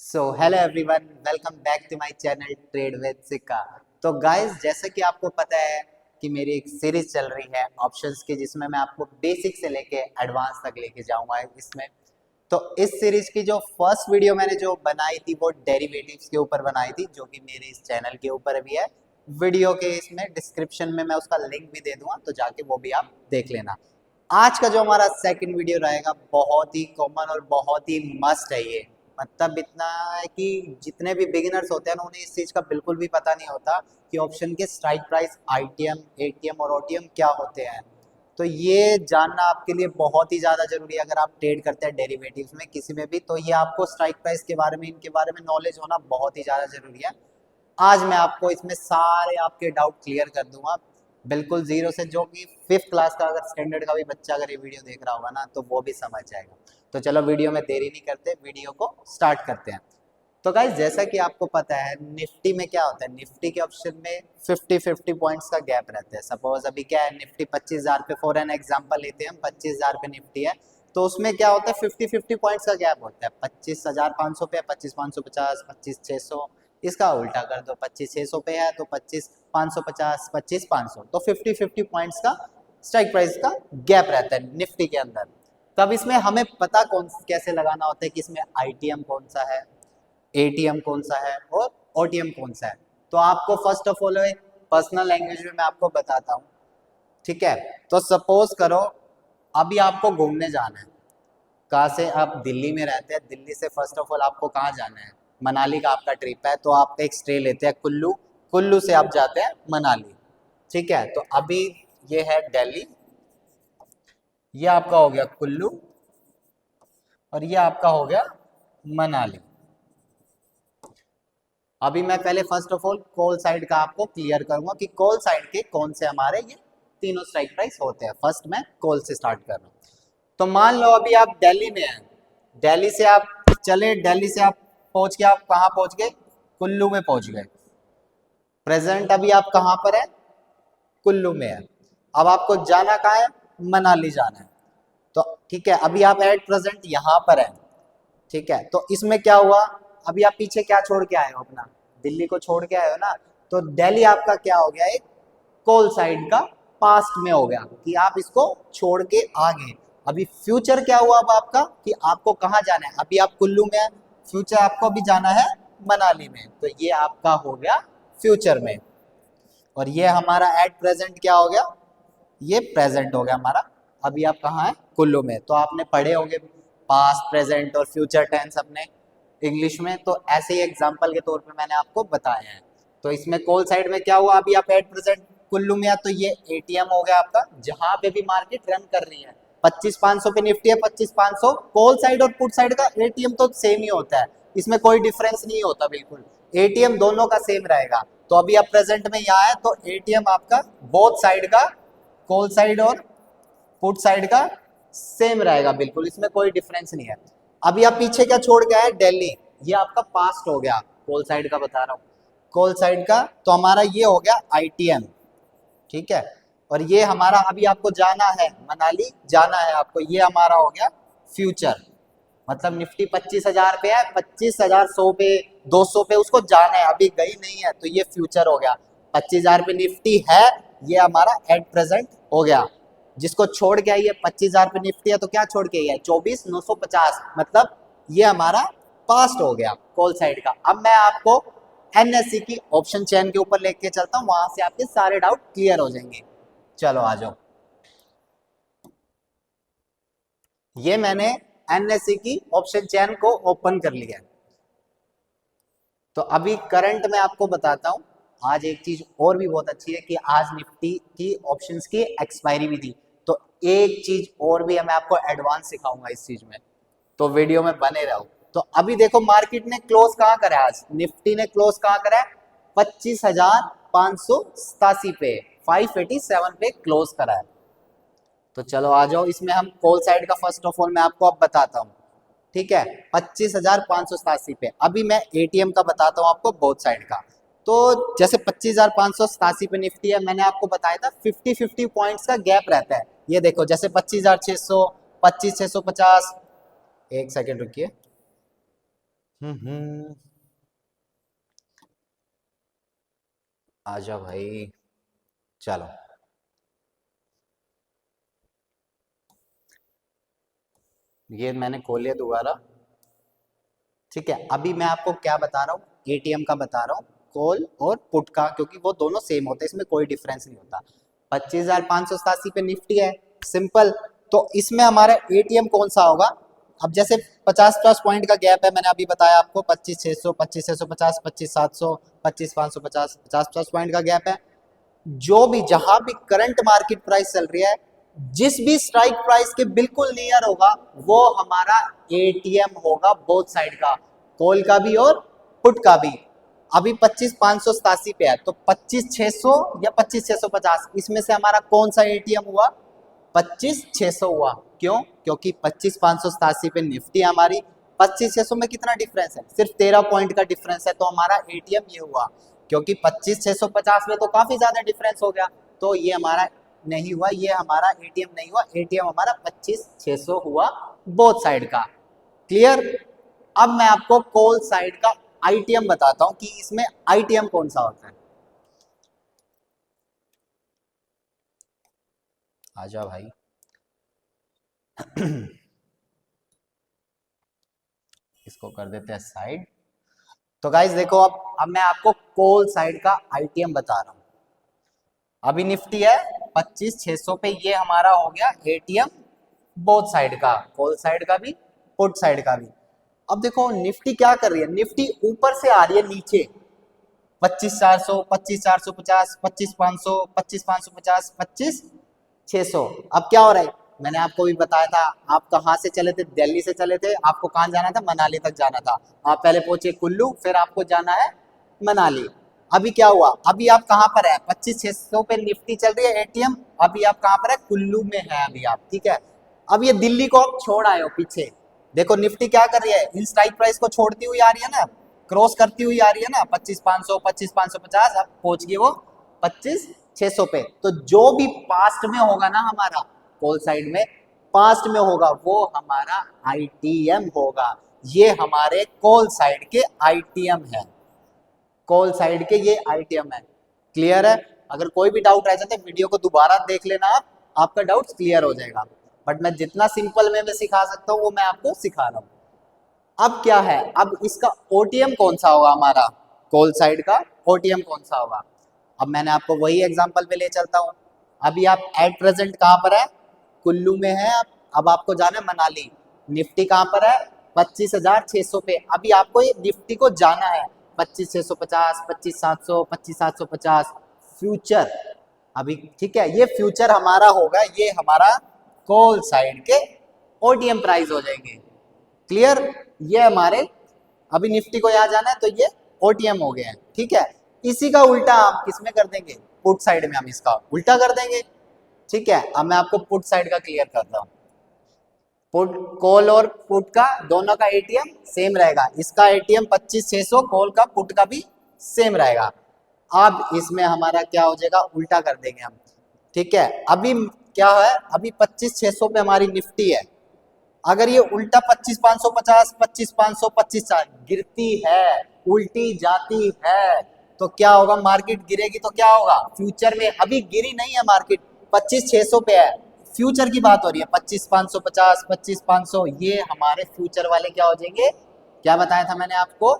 So hello everyone, welcome back to my channel trade with Sikka. तो guys, जैसा कि आपको पता है कि मेरी एक सीरीज चल रही है ऑप्शंस की, जिसमें मैं आपको बेसिक से लेके एडवांस तक लेके जाऊंगा इसमें। तो इस सीरीज की जो फर्स्ट वीडियो मैंने जो बनाई थी वो डेरिवेटिव्स के ऊपर बनाई थी, जो कि मेरे इस चैनल के ऊपर भी है। वीडियो के इसमें डिस्क्रिप्शन में मैं उसका लिंक भी दे दूंगा, तो जाके वो भी आप देख लेना। आज का जो हमारा सेकंड वीडियो रहेगा बहुत ही कॉमन और बहुत ही मस्त है ये। मतलब इतना है कि जितने भी बिगिनर्स होते हैं ना, उन्हें इस चीज़ का बिल्कुल भी पता नहीं होता कि ऑप्शन के स्ट्राइक प्राइस आईटीएम, एटीएम और ओटीएम क्या होते हैं। तो ये जानना आपके लिए बहुत ही ज़्यादा जरूरी है। अगर आप ट्रेड करते हैं डेरिवेटिव्स में किसी में भी, तो ये आपको स्ट्राइक प्राइस के बारे में, इनके बारे में नॉलेज होना बहुत ही ज़्यादा जरूरी है। आज मैं आपको इसमें सारे आपके डाउट क्लियर कर दूंगा, बिल्कुल जीरो से, जो कि फिफ्थ क्लास का अगर स्टैंडर्ड का भी बच्चा अगर ये वीडियो देख रहा होगा ना, तो वो भी समझ जाएगा। तो चलो वीडियो में देरी नहीं करते, वीडियो को स्टार्ट करते हैं। तो गाइज, जैसा कि आपको पता है निफ्टी में क्या होता है, निफ्टी के ऑप्शन में 50-50 पॉइंट्स का गैप रहता है। सपोज अभी क्या है, निफ्टी 25,000 पे, फॉर एन एग्जांपल लेते हैं हम, 25,000 पे निफ्टी है, तो उसमें क्या होता है 50-50 पॉइंट्स का गैप होता है। 25,500 पे, 25,550, 25,600, इसका उल्टा कर दो, 25,600 पे है तो 25,550, 25,500, तो 50-50 पॉइंट्स का स्ट्राइक प्राइस का गैप रहता है निफ्टी के अंदर। तब इसमें हमें पता कौन कैसे लगाना होता है कि इसमें आईटीएम कौन सा है, एटीएम कौन सा है और ओटीएम कौन सा है। तो आपको first of all personal language में मैं आपको बताता हूँ, ठीक है। तो सपोज करो अभी आपको घूमने जाना है। कहाँ से? आप दिल्ली में रहते हैं, दिल्ली से फर्स्ट ऑफ ऑल आपको कहाँ जाना है? मनाली का आपका ट्रिप है, तो आप एक स्टे लेते हैं कुल्लू, कुल्लू से आप जाते हैं मनाली, ठीक है। तो अभी ये है दिल्ली, ये आपका हो गया कुल्लू, और ये आपका हो गया मनाली। अभी मैं पहले first of all call side का आपको क्लियर करूंगा कि कॉल साइड के कौन से हमारे ये तीनों स्ट्राइक प्राइस होते हैं। फर्स्ट मैं कॉल से स्टार्ट कर रहा हूँ। तो मान लो अभी आप दिल्ली में हैं, दिल्ली से आप चले, दिल्ली से आप पहुंच के आप कहाँ पहुंच गए? कुल्लू में पहुंच गए। प्रेजेंट अभी आप कहाँ पर है? कुल्लू में है। अब आपको जाना कहाँ है? मनाली जाना है। तो ठीक है, अभी आप एट प्रेजेंट यहाँ पर है, ठीक है। तो इसमें क्या हुआ, अभी आप पीछे क्या छोड़ के आए हो? अपना दिल्ली को छोड़ के आए हो ना। तो दिल्ली आपका क्या हो गया, एक कॉल साइड का पास्ट में हो गया कि आप इसको छोड़ के आ गए। अभी फ्यूचर क्या हुआ अब आपका, कि आपको कहाँ जाना है? अभी आप कुल्लू में है, फ्यूचर आपको अभी जाना है मनाली में, तो ये आपका हो गया फ्यूचर में। और ये हमारा एट प्रेजेंट क्या हो गया? ये प्रेजेंट हो गया हमारा। अभी आप कहाँ है? कुल्लू में। तो आपने पढ़े होंगे पास्ट, प्रेजेंट और फ्यूचर टेंस अपने इंग्लिश में, तो ऐसे ही एग्जांपल के तौर पे मैंने आपको बताया है। तो इसमें कॉल साइड में क्या हुआ, अभी आप एट प्रेजेंट कुल्लू में है, तो ये एटीएम हो गया आपका, जहां पे भी मार्केट रन कर रही है। 25,500 पे निफ्टी है, 25,500 कॉल साइड और पुट साइड का एटीएम तो सेम ही होता है, इसमें कोई डिफरेंस नहीं होता, बिल्कुल एटीएम दोनों का सेम रहेगा। तो अभी आप प्रेजेंट में यहाँ है, तो एटीएम आपका बोथ साइड का, कॉल साइड और पुट साइड का सेम रहेगा, बिल्कुल इसमें कोई डिफरेंस नहीं है। अभी आप पीछे क्या छोड़ के आए? दिल्ली, ये आपका पास्ट हो गया, कॉल साइड का बता रहा हूँ, कॉल साइड का। तो हमारा ये हो गया आईटीएम, ठीक है। और ये हमारा अभी आपको जाना है मनाली, जाना है आपको, ये हमारा हो गया फ्यूचर। मतलब निफ्टी 25,000 पे है, 25,100 पे, 200 पे उसको जाना है, अभी गई नहीं है, तो ये फ्यूचर हो गया। 25,000 पे निफ्टी है, ये हमारा एट प्रेजेंट हो गया। जिसको छोड़ के आई है 25,000 पे निफ्टी है, तो क्या छोड़ के आई है? 24,950, मतलब ये हमारा पास्ट हो गया कॉल साइड का। अब मैं आपको एनएससी की ऑप्शन चेन के ऊपर लेके चलता हूँ, वहां से आपके सारे डाउट क्लियर हो जाएंगे। चलो आ जाओ। ये मैंने एनएससी की ऑप्शन चेन को ओपन कर लिया है। तो अभी करंट में आपको बताता हूं। आज एक चीज और भी बहुत अच्छी है कि आज निफ्टी की ऑप्शंस की एक्सपायरी भी थी, तो एक चीज और भी है, मैं आपको एडवांस सिखाऊंगा इस चीज में, तो वीडियो में बने रहो। तो अभी देखो मार्केट ने क्लोज कहाँ करा है आज? निफ्टी ने क्लोज कहाँ करा है? 25,587 पे, 587 पे क्लोज करा है। तो चलो आ जाओ, इसमें हम कॉल साइड का फर्स्ट ऑफ ऑल मैं आपको अब बताता हूँ, ठीक है। 25,587 पे। अभी मैं एटीएम का बताता हूँ आपको, बोथ साइड का। तो जैसे 25,587 पे निफ्टी है, मैंने आपको बताया था 50-50 पॉइंट्स का गैप रहता है। ये देखो जैसे 25,600, 25,650, एक सेकेंड रुकिए, हम्म। आजा भाई, चलो। ये मैंने खोल लिया दोबारा। ठीक है, अभी मैं आपको क्या बता रहा हूँ, एटीएम का बता रहा हूँ, कॉल और पुट का, क्योंकि वो दोनों सेम होते हैं, इसमें कोई डिफरेंस नहीं होता। 25,587 पे निफ्टी है, सिंपल। तो इसमें हमारा एटीएम कौन सा होगा? अब जैसे 50+ पॉइंट का गैप है, मैंने अभी बताया आपको, 25,600, 25,650, 25,700, 25,550, 50+ पॉइंट का गैप है। जो भी जहां भी करंट मार्केट प्राइस चल रही है, जिस भी स्ट्राइक प्राइस के बिल्कुल नियर होगा, वो हमारा एटीएम होगा, बोथ साइड का, कॉल का भी और पुट का भी। अभी 25,587 पे है, तो 25,600 या 25,650, इसमें से हमारा कौन सा एटीएम हुआ? 25,600 हुआ। क्यों? क्योंकि 25,587 पे निफ्टी हमारी, 25,600 में कितना डिफरेंस है? सिर्फ 13 पॉइंट का डिफरेंस है, तो हमारा एटीएम ये हुआ। क्योंकि 25,650 में तो काफी ज्यादा डिफरेंस हो गया, तो ये हमारा नहीं हुआ, ये हमारा एटीएम नहीं हुआ, एटीएम हमारा 25,600 हुआ, बोथ साइड का। क्लियर? अब मैं आपको कॉल साइड का आईटीएम बताता हूं कि इसमें आईटीएम कौन सा होता है। आजा भाई। इसको कर देते हैं साइड। तो गाइज देखो, अब मैं आपको कॉल साइड का आईटीएम बता रहा हूं। अभी निफ्टी है 25,600 पे, ये हमारा हो गया एटीएम, बोथ साइड का, कॉल साइड का भी, पुट साइड का भी। अब देखो निफ्टी क्या कर रही है, निफ्टी ऊपर से आ रही है नीचे, 25,400, 25,450, 25,500, 25,550, 25,600। अब क्या हो रहा है, मैंने आपको भी बताया था, आप कहाँ से चले थे? दिल्ली से चले थे, आपको कहाँ जाना था? मनाली तक जाना था। आप पहले पहुंचे कुल्लू, फिर आपको जाना है मनाली। अभी क्या हुआ, अभी आप कहाँ पर है? 25,600 पे निफ्टी चल रही है एटीएम, अभी आप कहाँ पर है? कुल्लू में है अभी आप, ठीक है। अब ये दिल्ली को आप छोड़ आए हो पीछे, देखो निफ्टी क्या कर रही है, इन स्ट्राइक प्राइस को छोड़ती हुई आ रही है ना, क्रॉस करती हुई आ रही है ना, 25,500, 25,550, अब पहुंच गई वो 25,600 पे। तो जो भी पास्ट में होगा ना हमारा, कॉल साइड में पास्ट में होगा, वो हमारा आईटीएम होगा। ये हमारे कॉल साइड के आईटीएम है, कॉल साइड के ये आईटीएम है। क्लियर है? अगर कोई भी डाउट रह जाता है, वीडियो को दोबारा देख लेना आप, आपका डाउट क्लियर हो जाएगा। बट मैं जितना सिंपल में मैं सिखा सकता हूँ वो मैं आपको सिखा रहा हूँ। अब क्या है, अब इसका ओटीएम कौन सा होगा हमारा, कॉल साइड का ओटीएम कौन सा होगा? अब मैंने आपको वही एग्जांपल पे ले चलता हूँ। अभी आप एट प्रेजेंट कहाँ पर है? कुल्लू में है आप। अब आपको जाना है मनाली, निफ्टी कहाँ पर है? 25,600 पे। अभी आपको ये निफ्टी को जाना है 25,650, 25,700, 25,750 फ्यूचर। अभी ठीक है, ये फ्यूचर हमारा होगा, ये हमारा कॉल साइड के ओटीएम प्राइस हो जाएंगे। क्लियर? ये हमारे, अभी निफ्टी को यहाँ जाना है, तो ये ओटीएम हो गए हैं, ठीक है। इसी का उल्टा हम किसमें कर देंगे? पुट साइड में हम इसका उल्टा कर देंगे। ठीक है, अब मैं आपको पुट साइड का क्लियर करता हूँ। पुट, कॉल और पुट का दोनों का एटीएम सेम रहेगा, इसका एटीएम 25,600, कॉल का पुट का भी सेम रहेगा। अब इसमें हमारा क्या हो जाएगा, उल्टा कर देंगे हम। ठीक है, अभी क्या है, अभी 25,600 पे हमारी निफ्टी है, अगर ये उल्टा 25,550, 25,500, 25,400 गिरती है, उल्टी जाती है, तो क्या होगा, मार्केट गिरेगी तो क्या होगा फ्यूचर में? अभी गिरी नहीं है मार्केट, 25,600 पे है, फ्यूचर की बात हो रही है, 25,550, 25,500, ये हमारे फ्यूचर वाले क्या हो जाएंगे? क्या बताया था मैंने आपको?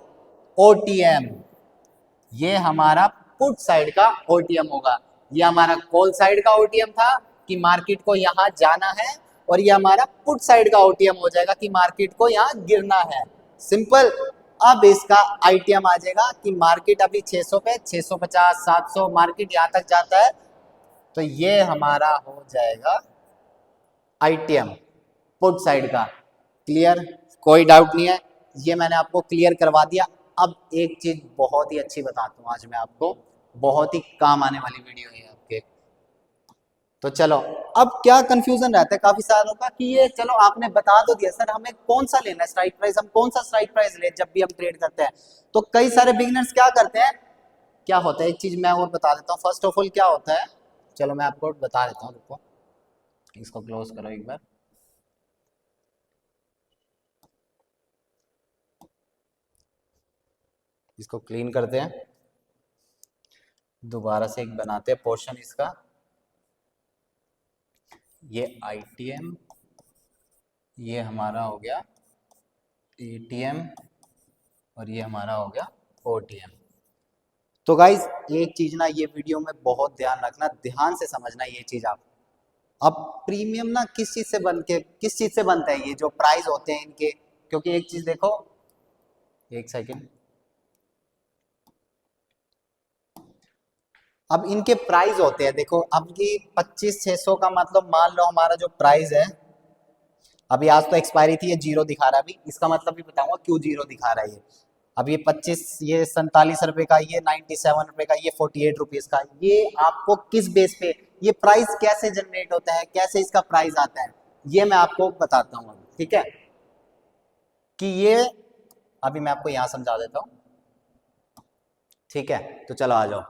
ओटीएम। ये हमारा पुट साइड का ओटीएम होगा। ये हमारा कॉल साइड का ओटीएम था कि मार्केट को यहां जाना है, और ये हमारा पुट साइड का ओटीएम हो जाएगा कि मार्केट को यहां गिरना है। सिंपल। अब इसका आईटीएम आ जाएगा कि मार्केट अभी 600 पे, 650, 700 मार्केट यहां तक जाता है, तो ये हमारा हो जाएगा आईटीएम, पुट साइड का। क्लियर? कोई डाउट नहीं है, ये मैंने आपको क्लियर करवा दिया। अब एक चीज बहुत ही अच्छी बताता हूँ आज मैं आपको, बहुत ही काम आने वाली वीडियो है आपके। तो चलो, अब क्या कंफ्यूजन रहता है काफी सारों का कि ये चलो आपने बता तो दिया, सर हमें कौन सा लेना है स्ट्राइक प्राइस, हम कौन सा स्ट्राइक प्राइस ले जब भी हम ट्रेड करते हैं? तो कई सारे बिगिनर्स क्या करते हैं, क्या होता है, एक चीज मैं और बता देता हूँ। फर्स्ट ऑफ ऑल क्या होता है, चलो मैं आपको बता देता हूँ, रुको, इसको क्लोज करो एक बार। इसको क्लीन करते हैं, दोबारा से एक बनाते हैं पोर्शन इसका। ये आईटीएम, ये हमारा हो गया एटीएम, और ये हमारा हो गया ओटीएम। तो गाइज एक चीज ना ये वीडियो में बहुत ध्यान रखना, ध्यान से समझना ये चीज आप। अब प्रीमियम ना किस चीज से बनता है, ये जो प्राइस होते हैं इनके, क्योंकि एक चीज देखो, एक सेकेंड, अब इनके प्राइस होते हैं देखो, अब ये 25,600 का मतलब मान लो हमारा जो प्राइस है, अभी आज तो एक्सपायरी थी, ये जीरो दिखा रहा है, अभी इसका मतलब भी बताऊंगा क्यों जीरो दिखा रहा है ये। अब ये 25, ये 47 रुपए का, ये 97 रुपए का, ये 48 रुपीज का, ये आपको किस बेस पे, ये प्राइस कैसे जनरेट होता है, कैसे इसका प्राइस आता है, ये मैं आपको बताता हूँ। ठीक है, कि ये अभी मैं आपको यहां समझा देता हूँ। ठीक है, तो चलो आ जाओ।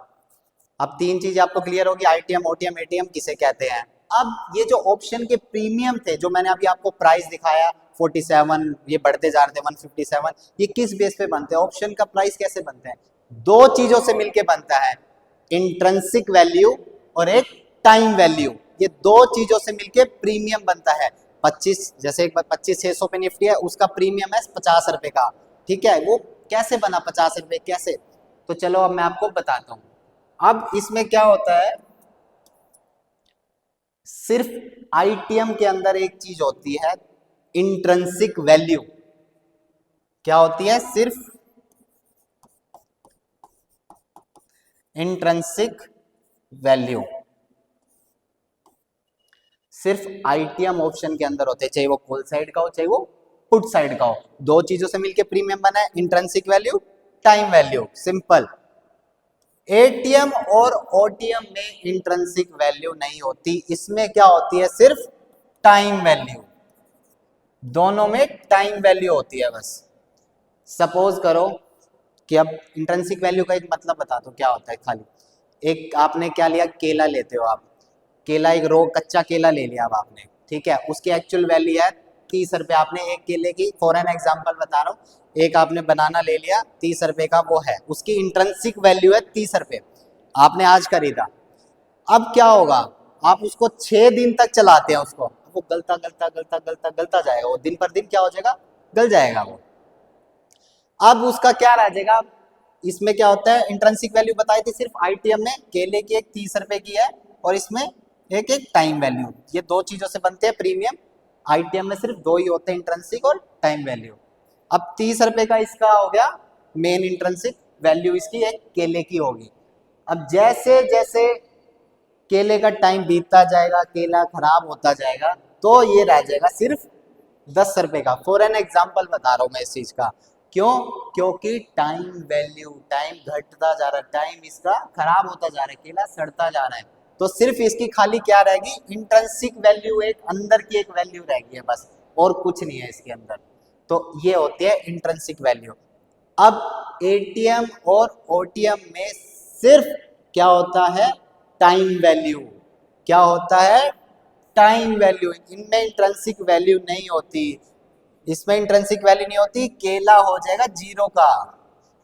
अब तीन चीज आपको क्लियर होगी, आईटीएम, ओटीएम, एटीएम किसे कहते हैं। अब ये जो ऑप्शन के प्रीमियम थे, जो मैंने अभी आपको प्राइस दिखाया 47, ये बढ़ते जा रहे थे 157, ये किस बेस पे बनते हैं, ऑप्शन का प्राइस कैसे बनते हैं, दो चीजों से मिलके बनता है, इंट्रिंसिक वैल्यू और एक टाइम वैल्यू, ये दो चीजों से मिलके प्रीमियम बनता है। 25, जैसे एक बार 25,600 पे निफ्टी है, उसका प्रीमियम है 50 रुपए का। ठीक है, वो कैसे बना 50 रुपए, कैसे, तो चलो अब मैं आपको बताता हूं। अब इसमें क्या होता है, सिर्फ आईटीएम के अंदर एक चीज होती है, इंट्रिंसिक वैल्यू। क्या होती है, सिर्फ इंट्रिंसिक वैल्यू सिर्फ आईटीएम ऑप्शन के अंदर होते हैं, चाहे वो कॉल साइड का हो चाहे वो पुट साइड का हो। दो चीजों से मिलकर प्रीमियम बना है, intrinsic value, time value, simple. ATM और ओटीएम में इंट्रिंसिक वैल्यू नहीं होती, इसमें क्या होती है, सिर्फ टाइम वैल्यू। दोनों में टाइम वैल्यू होती है बस। सपोज करो कि अब इंट्रिंसिक वैल्यू का एक मतलब बता दो क्या होता है। खाली एक आपने क्या लिया, केला लेते हो आप, केला एक रो कच्चा केला ले लिया अब आपने, ठीक है, उसकी एक्चुअल वैल्यू है 30 रुपए, आपने एक केले की, फॉर एन एग्जाम्पल बता रहा हूँ, एक आपने बनाना ले लिया 30 रुपए का, वो है उसकी इंट्रिंसिक वैल्यू है 30 रुपए, आपने आज खरीदा। अब क्या होगा, आप उसको 6 दिन तक चलाते हैं उसको, वो गलता गलता गलता गलता गलता जाएगा, वो दिन पर दिन क्या हो जाएगा, गल जाएगा वो। अब उसका क्या रह जाएगा, इसमें क्या होता है, इंट्रिंसिक वैल्यू बताई थी सिर्फ आईटीएम में, केले की एक 30 रुपए की है, और इसमें एक एक टाइम वैल्यू, ये दो चीजों से बनते हैं प्रीमियम। आईटीएम में सिर्फ दो ही होते हैं, इंट्रिंसिक और टाइम वैल्यू। अब 30 रुपए का इसका हो गया मेन इंट्रिंसिक वैल्यू, इसकी एक केले की होगी। अब जैसे जैसे केले का टाइम बीतता जाएगा, केला खराब होता जाएगा, तो ये रह जाएगा सिर्फ 10 रुपए का। फॉर एन एग्जाम्पल बता रहा हूं मैं इस चीज का, क्यों, क्योंकि टाइम वैल्यू, टाइम घटता जा रहा है, टाइम इसका खराब होता जा रहा है, केला सड़ता जा रहा है, तो सिर्फ इसकी खाली क्या रहेगी, इंट्रिंसिक वैल्यू, एक अंदर की एक वैल्यू रहेगी बस, और कुछ नहीं है इसके अंदर। तो ये होती है इंट्रिंसिक वैल्यू। अब एटीएम और ओटीएम में सिर्फ क्या होता है, टाइम वैल्यू। क्या होता है, टाइम वैल्यू, इनमें इंट्रिंसिक वैल्यू नहीं होती, इसमें इंट्रिंसिक वैल्यू नहीं होती, केला हो जाएगा जीरो का।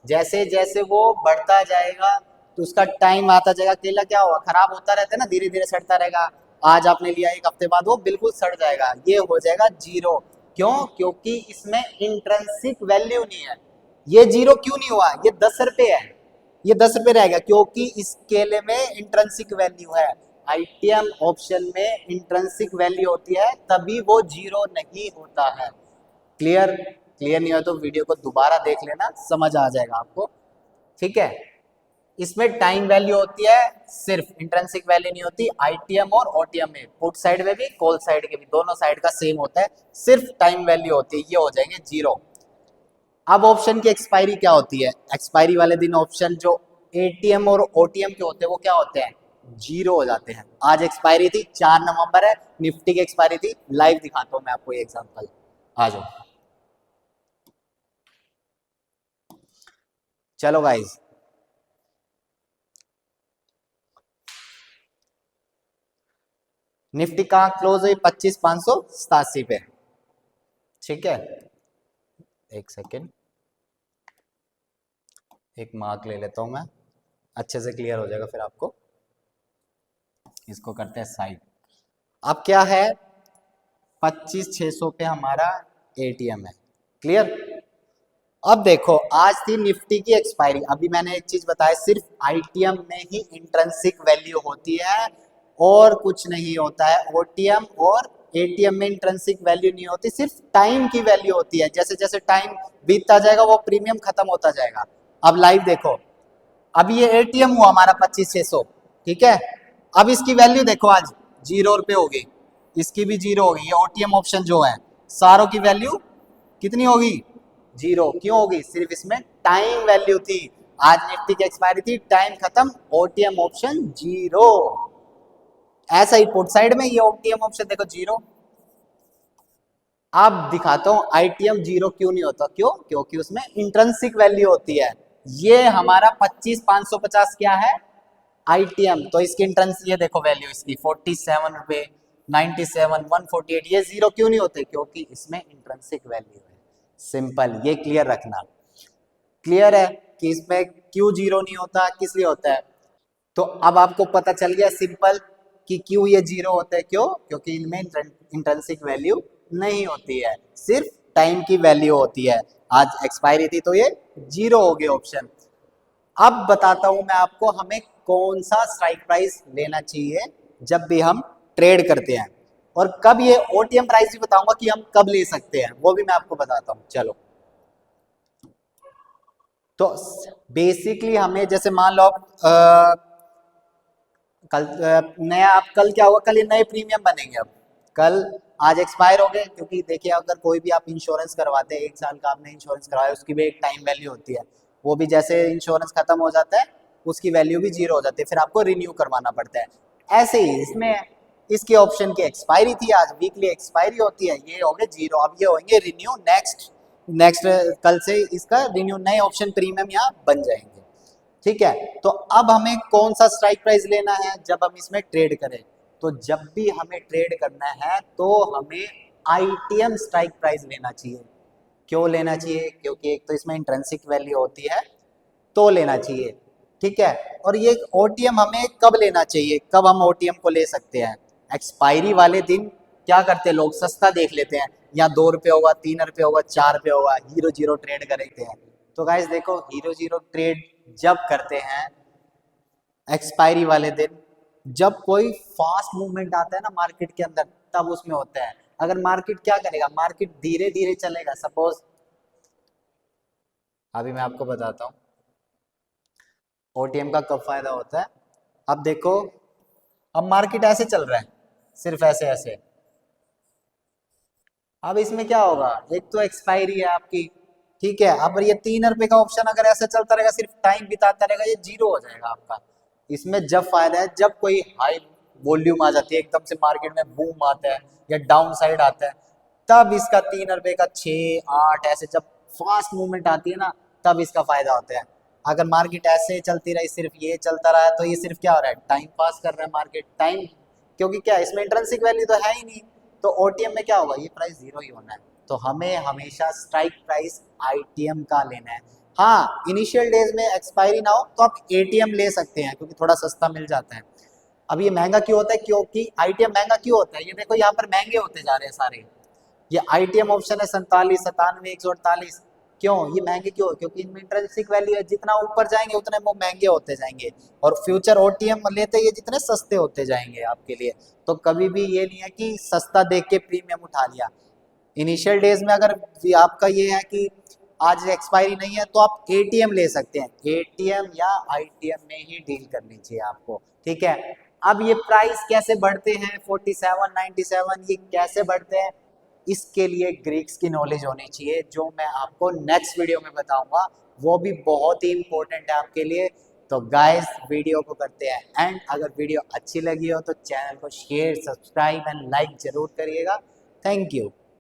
जैसे जैसे वो बढ़ता जाएगा तो उसका टाइम आता जाएगा, केला क्या होगा, खराब होता रहता है ना, धीरे धीरे सड़ता रहेगा, आज आपने लिया एक हफ्ते बाद वो बिल्कुल सड़ जाएगा, ये हो जाएगा जीरो। क्यों, क्योंकि इसमें इंट्रिंसिक वैल्यू नहीं है। ये जीरो क्यों नहीं हुआ, ये 10 रुपए है, ये 10 रुपए रहेगा, क्योंकि इस केले में इंट्रिंसिक वैल्यू है। आईटीएम ऑप्शन में इंट्रिंसिक वैल्यू होती है, तभी वो जीरो नहीं होता है। क्लियर, क्लियर नहीं हो तो वीडियो को दोबारा देख लेना, समझ आ जाएगा आपको। ठीक है, इसमें टाइम वैल्यू होती है सिर्फ, इंट्रिंसिक वैल्यू नहीं होती। आईटीएम और ओटीएम में, पुट साइड में भी कॉल साइड के भी, दोनों साइड का सेम होता है, सिर्फ टाइम वैल्यू होती है, ये हो जाएंगे जीरो। अब ऑप्शन की एक्सपायरी क्या होती है, एक्सपायरी वाले दिन ऑप्शन जो एटीएम और ओटीएम के होते हैं वो क्या होते हैं, जीरो हो जाते हैं। आज एक्सपायरी थी, 4 नवंबर है, निफ्टी की एक्सपायरी थी, लाइव दिखाता हूं मैं आपको ये एग्जांपल, आ जाओ। चलो गाइज, निफ्टी कहाँ क्लोज हुई, 25,587 पे। ठीक है, एक सेकेंड, एक मार्क ले लेता हूं मैं, अच्छे से क्लियर हो जाएगा फिर आपको। इसको करते हैं साइड। अब क्या है, 25,600 पे हमारा एटीएम है। क्लियर। अब देखो, आज थी निफ्टी की एक्सपायरी। अभी मैंने एक चीज बताया, सिर्फ आईटीएम में ही इंट्रिंसिक वैल्यू होती है और कुछ नहीं होता है। ओटीएम और एटीएम में इंट्रिंसिक वैल्यू नहीं होती, सिर्फ टाइम की वैल्यू होती है। जैसे जैसे टाइम बीतता जाएगा वो प्रीमियम खत्म होता जाएगा। अब लाइव देखो, अब ये एटीएम हुआ हमारा 25,600, ठीक है। अब इसकी वैल्यू देखो, आज 0 रुपये हो गई, इसकी भी 0 होगी। ये ओटीएम ऑप्शन जो है, सारों की वैल्यू कितनी होगी, 0। क्यों होगी, सिर्फ इसमें टाइम वैल्यू थी। आज निफ्टी की एक्सपायरी थी, टाइम खत्म, ओटीएम ऑप्शन 0। ऐसा ही पुट साइड में ये ओटीएम ऑप्शन देखो 0। अब दिखाता हूं आईटीएम 0 क्यों नहीं होता। क्यों, क्योंकि उसमें इंट्रिंसिक वैल्यू होती है। ये हमारा 25,550 क्या है, आईटीएम। तो इसकी इंट्रेंस ये देखो वैल्यू इसकी 47 रुपए, 97, 148। ये 0 क्यों नहीं होते, क्योंकि इसमें इंट्रिंसिक वैल्यू है। सिंपल, ये क्लियर रखना। क्लियर है कि इसमें क्यों 0 नहीं होता, किस लिए होता है। तो अब आपको पता चल गया सिंपल कि क्यों ये 0 होते हैं। क्यों, क्योंकि इनमें इंट्रिंसिक वैल्यू नहीं होती है, सिर्फ टाइम की वैल्यू होती है। आज एक्सपायरी थी तो ये 0 हो गया ऑप्शन। अब बताता हूं मैं आपको हमें कौन सा स्ट्राइक प्राइस लेना चाहिए जब भी हम ट्रेड करते हैं, और कब ये ओटीएम प्राइस भी बताऊंगा कि हम कब ले सकते हैं, वो भी मैं आपको बताता हूं। चलो, तो बेसिकली हमें जैसे मान लो कल नया, अब कल क्या होगा, कल ये नए प्रीमियम बनेंगे। अब कल, आज एक्सपायर हो गए, क्योंकि देखिए अगर कोई भी आप इंश्योरेंस करवाते हैं, 1 साल का आपने इंश्योरेंस करवाया, उसकी भी एक टाइम वैल्यू होती है। वो भी जैसे इंश्योरेंस खत्म हो जाता है, उसकी वैल्यू भी 0 हो जाती है, फिर आपको रिन्यू करवाना पड़ता है। ऐसे ही इसमें इसकी ऑप्शन की एक्सपायरी थी, आज वीकली एक्सपायरी होती है, ये हो गए 0। अब ये होंगे रिन्यू नेक्स्ट नेक्स्ट कल से इसका रिन्यू, नए ऑप्शन प्रीमियम यहाँ बन जाएंगे। ठीक है, तो अब हमें कौन सा स्ट्राइक प्राइस लेना है जब हम इसमें ट्रेड करें। तो जब भी हमें ट्रेड करना है तो हमें आईटीएम स्ट्राइक प्राइस लेना चाहिए। क्यों लेना चाहिए, क्योंकि एक तो इसमें इंट्रिंसिक वैल्यू होती है, तो लेना चाहिए। ठीक है, और ये ओटीएम हमें कब लेना चाहिए, कब हम ओटीएम को ले सकते हैं, एक्सपायरी वाले दिन। क्या करते हैं लोग, सस्ता देख लेते हैं, या 2 रुपये होगा, 3 रुपये होगा, 4 रुपये होगा, हीरो 0 ट्रेड करते हैं। तो गाइस देखो, हीरो 0 ट्रेड जब करते हैं एक्सपायरी वाले दिन, जब कोई फास्ट मूवमेंट आता है ना मार्केट के अंदर, तब उसमें होता है। अगर मार्केट क्या करेगा, मार्केट धीरे धीरे चलेगा। सपोज अभी मैं आपको बताता हूँ ओटीएम का कब फायदा होता है। अब देखो, अब मार्केट ऐसे चल रहा है, सिर्फ ऐसे ऐसे। अब इसमें क्या होगा, एक तो एक्सपायरी है आपकी, ठीक है। अब ये 3 रुपए का ऑप्शन अगर ऐसे चलता रहेगा, सिर्फ टाइम बिताता रहेगा, ये 0 हो जाएगा आपका। इसमें जब फायदा है, जब कोई हाई वॉल्यूम आ जाती है, एकदम से मार्केट में बूम आता है या डाउन साइड आता है, तब इसका 3 रुपए का 6, 8 ऐसे जब फास्ट मूवमेंट आती है ना, तब इसका फायदा होता है। अगर मार्केट ऐसे चलती रही, सिर्फ ये चलता रहा, तो ये सिर्फ क्या हो रहा है, टाइम पास कर रहा है मार्केट, टाइम। क्योंकि क्या, इसमें इंट्रिंसिक वैल्यू तो है ही नहीं, तो ओटीएम में क्या होगा, ये प्राइस 0 ही होना है। तो हमें हमेशा स्ट्राइक प्राइस आईटीएम का लेना है। हाँ, इनिशियल डेज में एक्सपायरी ना हो तो आप एटीएम ले सकते हैं, क्योंकि थोड़ा सस्ता मिल जाता है। अब ये महंगा क्यों होता है, क्योंकि आईटीएम महंगा क्यों होता है, ये देखो यहाँ पर महंगे होते जा रहे हैं सारे। ये आईटीएम ऑप्शन है 47, 97, 148। क्यों ये महंगे क्यों, क्योंकि इनमें इंट्रिंसिक वैल्यू है, जितना ऊपर जाएंगे उतने वो महंगे होते जाएंगे। और फ्यूचर ओटीएम लेते ये जितने सस्ते होते जाएंगे आपके लिए। तो कभी भी ये नहीं है कि सस्ता देख के प्रीमियम उठा लिया। इनिशियल डेज में अगर आपका ये है कि आज एक्सपायरी नहीं है, तो आप एटीएम ले सकते हैं। एटीएम या आईटीएम में ही डील करनी चाहिए आपको, ठीक है। अब ये प्राइस कैसे बढ़ते हैं, 47, 97 ये कैसे बढ़ते हैं, इसके लिए ग्रीक्स की नॉलेज होनी चाहिए, जो मैं आपको नेक्स्ट वीडियो में बताऊंगा। वो भी बहुत ही इंपॉर्टेंट है आपके लिए। तो गाइस, वीडियो को करते हैं एंड। अगर वीडियो अच्छी लगी हो तो चैनल को शेयर, सब्सक्राइब एंड लाइक जरूर करिएगा। Thank you.